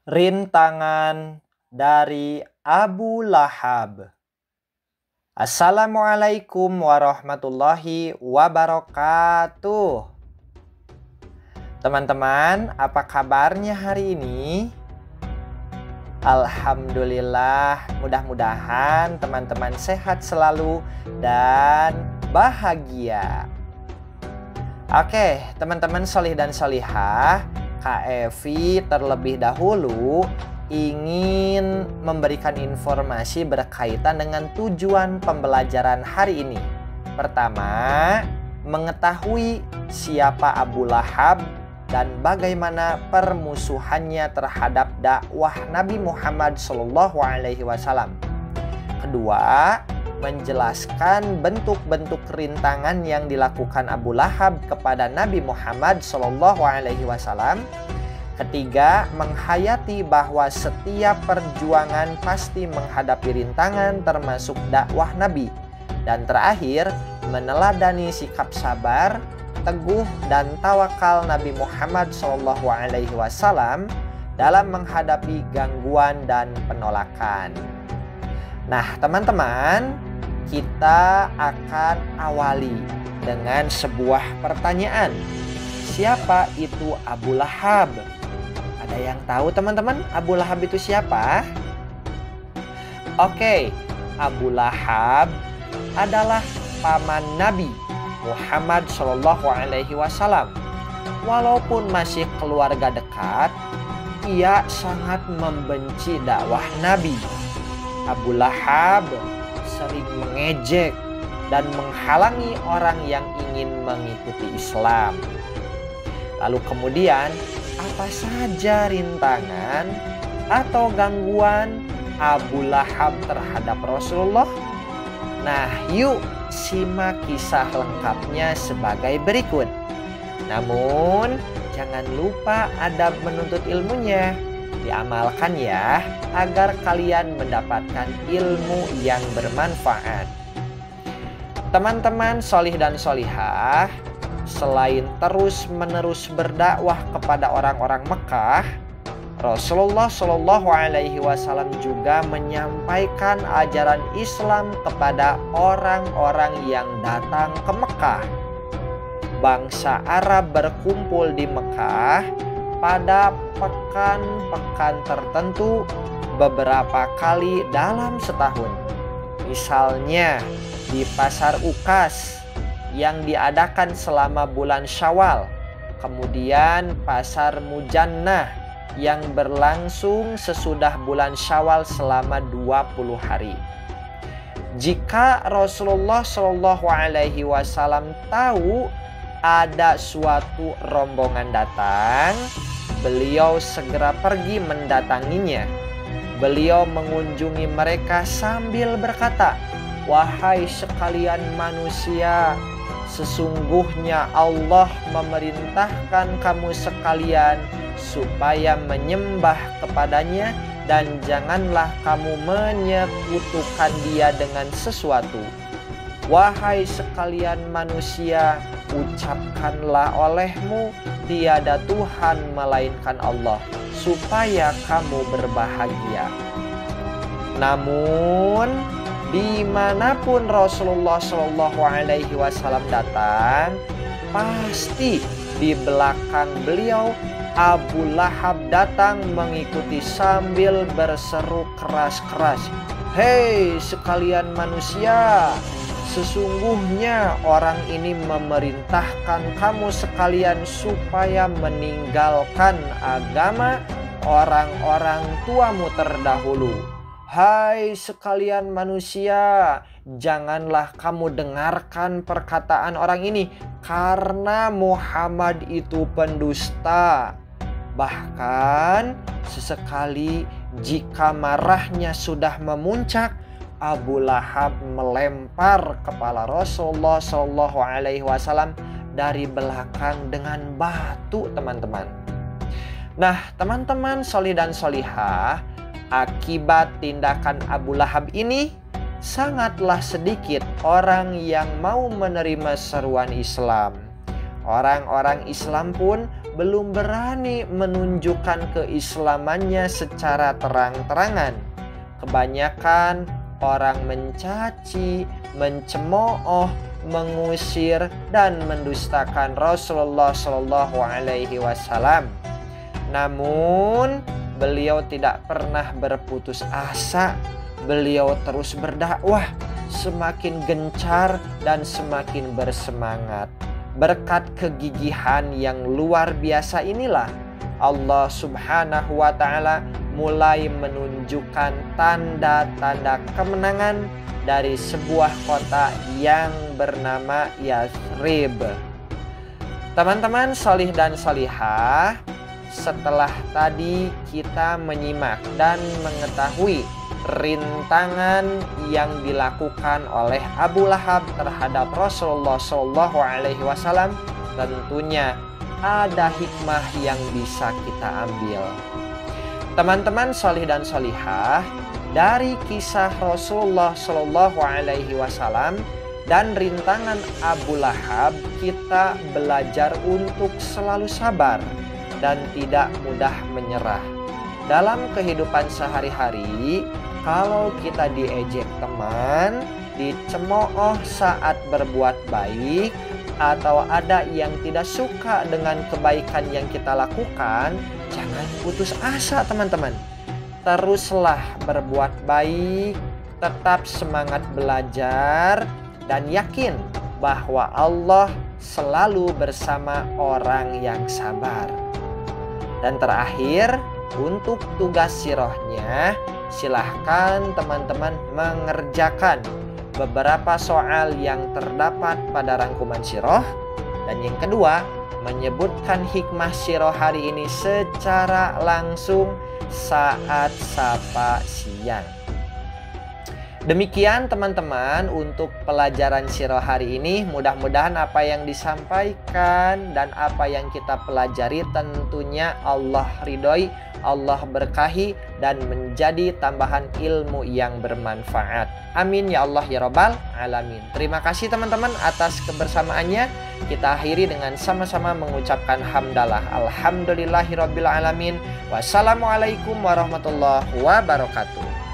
Rintangan dari Abu Lahab. Assalamualaikum warahmatullahi wabarakatuh. Teman-teman, apa kabarnya hari ini? Alhamdulillah, mudah-mudahan teman-teman sehat selalu dan bahagia. Oke, teman-teman solih dan solihah, Kak Evi terlebih dahulu ingin memberikan informasi berkaitan dengan tujuan pembelajaran hari ini. Pertama, mengetahui siapa Abu Lahab dan bagaimana permusuhannya terhadap dakwah Nabi Muhammad SAW. Kedua, menjelaskan bentuk-bentuk rintangan yang dilakukan Abu Lahab kepada Nabi Muhammad SAW. Ketiga, menghayati bahwa setiap perjuangan pasti menghadapi rintangan termasuk dakwah Nabi. Dan terakhir, meneladani sikap sabar, teguh dan tawakal Nabi Muhammad SAW dalam menghadapi gangguan dan penolakan. Nah, teman-teman, kita akan awali dengan sebuah pertanyaan. Siapa itu Abu Lahab? Ada yang tahu teman-teman Abu Lahab itu siapa? Oke, Abu Lahab adalah paman Nabi Muhammad SAW. Walaupun masih keluarga dekat, ia sangat membenci dakwah Nabi. Abu Lahab sering mengejek dan menghalangi orang yang ingin mengikuti Islam. Lalu kemudian, apa saja rintangan atau gangguan Abu Lahab terhadap Rasulullah? Nah, yuk simak kisah lengkapnya sebagai berikut. Namun, jangan lupa adab menuntut ilmunya. Diamalkan ya, agar kalian mendapatkan ilmu yang bermanfaat. Teman-teman solih dan solihah, selain terus-menerus berdakwah kepada orang-orang Mekah, Rasulullah SAW juga menyampaikan ajaran Islam kepada orang-orang yang datang ke Mekah. Bangsa Arab berkumpul di Mekah pada pekan-pekan tertentu beberapa kali dalam setahun. Misalnya di Pasar Ukas yang diadakan selama bulan Syawal, kemudian Pasar Mujannah yang berlangsung sesudah bulan Syawal selama 20 hari. Jika Rasulullah SAW tahu ada suatu rombongan datang, beliau segera pergi mendatanginya. Beliau mengunjungi mereka sambil berkata, "Wahai sekalian manusia, sesungguhnya Allah memerintahkan kamu sekalian supaya menyembah kepadanya dan janganlah kamu menyekutukan Dia dengan sesuatu. Wahai sekalian manusia, ucapkanlah olehmu, tiada Tuhan melainkan Allah, supaya kamu berbahagia." Namun, dimanapun Rasulullah SAW datang, pasti di belakang beliau Abu Lahab datang mengikuti sambil berseru keras-keras, "Hei sekalian manusia, sesungguhnya orang ini memerintahkan kamu sekalian supaya meninggalkan agama orang-orang tuamu terdahulu. Hai sekalian manusia, janganlah kamu dengarkan perkataan orang ini, karena Muhammad itu pendusta. Bahkan sesekali jika marahnya sudah memuncak, Abu Lahab melempar kepala Rasulullah SAW dari belakang dengan batu, teman-teman. Nah, teman-teman solih dan solihah, akibat tindakan Abu Lahab ini, sangatlah sedikit orang yang mau menerima seruan Islam. Orang-orang Islam pun belum berani menunjukkan keislamannya secara terang-terangan. Kebanyakan orang mencaci, mencemooh, mengusir, dan mendustakan Rasulullah Shallallahu Alaihi Wasallam. Namun beliau tidak pernah berputus asa. Beliau terus berdakwah, semakin gencar dan semakin bersemangat. Berkat kegigihan yang luar biasa inilah Allah Subhanahu wa Ta'ala mulai menunjukkan tanda-tanda kemenangan dari sebuah kota yang bernama Yathrib. Teman-teman salih dan salihah, setelah tadi kita menyimak dan mengetahui rintangan yang dilakukan oleh Abu Lahab terhadap Rasulullah Shallallahu Alaihi Wasallam, tentunya ada hikmah yang bisa kita ambil. Teman-teman salih dan salihah, dari kisah Rasulullah Shallallahu Alaihi Wasallam dan rintangan Abu Lahab, kita belajar untuk selalu sabar dan tidak mudah menyerah. Dalam kehidupan sehari-hari, kalau kita diejek teman, dicemooh saat berbuat baik, atau ada yang tidak suka dengan kebaikan yang kita lakukan, jangan putus asa teman-teman. Teruslah berbuat baik, tetap semangat belajar, dan yakin bahwa Allah selalu bersama orang yang sabar. Dan terakhir, untuk tugas sirohnya, silahkan teman-teman mengerjakan beberapa soal yang terdapat pada rangkuman siroh. Dan yang kedua, menyebutkan hikmah siroh hari ini secara langsung saat sapa siang. Demikian teman-teman untuk pelajaran siroh hari ini. Mudah-mudahan apa yang disampaikan dan apa yang kita pelajari tentunya Allah ridhoi, Allah berkahi, dan menjadi tambahan ilmu yang bermanfaat. Amin ya Allah ya Rabbal Alamin. Terima kasih teman-teman atas kebersamaannya. Kita akhiri dengan sama-sama mengucapkan hamdalah. Alhamdulillahirabbil alamin. Wassalamualaikum warahmatullahi wabarakatuh.